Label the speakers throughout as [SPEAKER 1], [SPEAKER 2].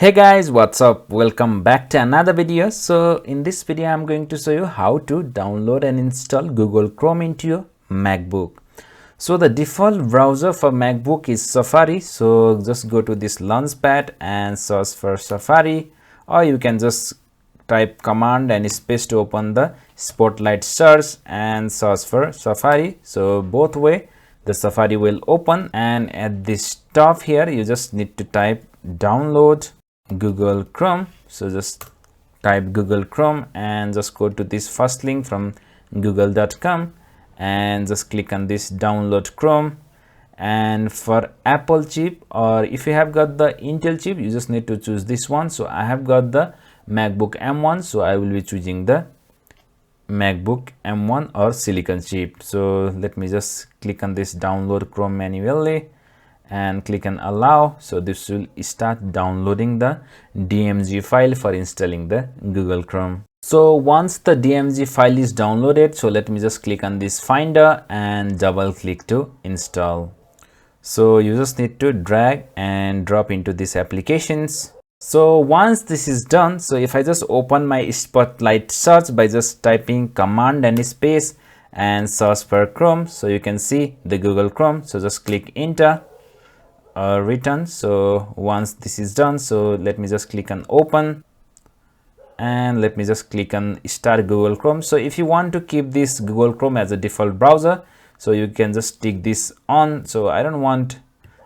[SPEAKER 1] Hey guys, what's up? Welcome back to another video. So in this video I'm going to show you how to download and install Google Chrome into your MacBook. So the default browser for MacBook is Safari, so just go to this launchpad and search for Safari, or you can just type command and space to open the Spotlight search and search for Safari. So both way the Safari will open, and at this top here you just need to type download Google Chrome. So just type Google Chrome and just go to this first link from google.com and just click on this download Chrome. And for Apple chip, or if you have got the Intel chip, you just need to choose this one. So I have got the Macbook M1, so I will be choosing the Macbook M1 or silicon chip. So let me just click on this download Chrome manually and click on allow. So this will start downloading the DMG file for installing the Google Chrome. So once the DMG file is downloaded, so let me just click on this finder and double click to install. So you just need to drag and drop into these applications. So once this is done, so if I just open my Spotlight search by just typing command and space and search for Chrome, so you can see the Google Chrome. So just click enter return. So once this is done, so let me just click on open and let me just click on start Google Chrome. So if you want to keep this Google Chrome as a default browser, so you can just tick this on. So I don't want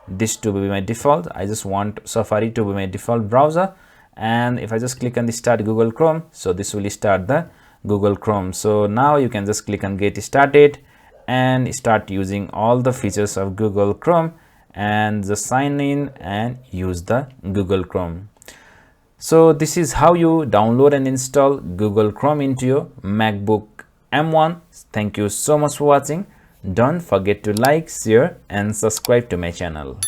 [SPEAKER 1] this to be my default, I just want Safari to be my default browser. And if I just click on the start Google Chrome, so this will start the Google Chrome. So now you can just click on get started and start using all the features of Google Chrome and just sign in and use the Google Chrome. So this is how you download and install Google Chrome into your MacBook M1. Thank you so much for watching. Don't forget to like, share and subscribe to my channel.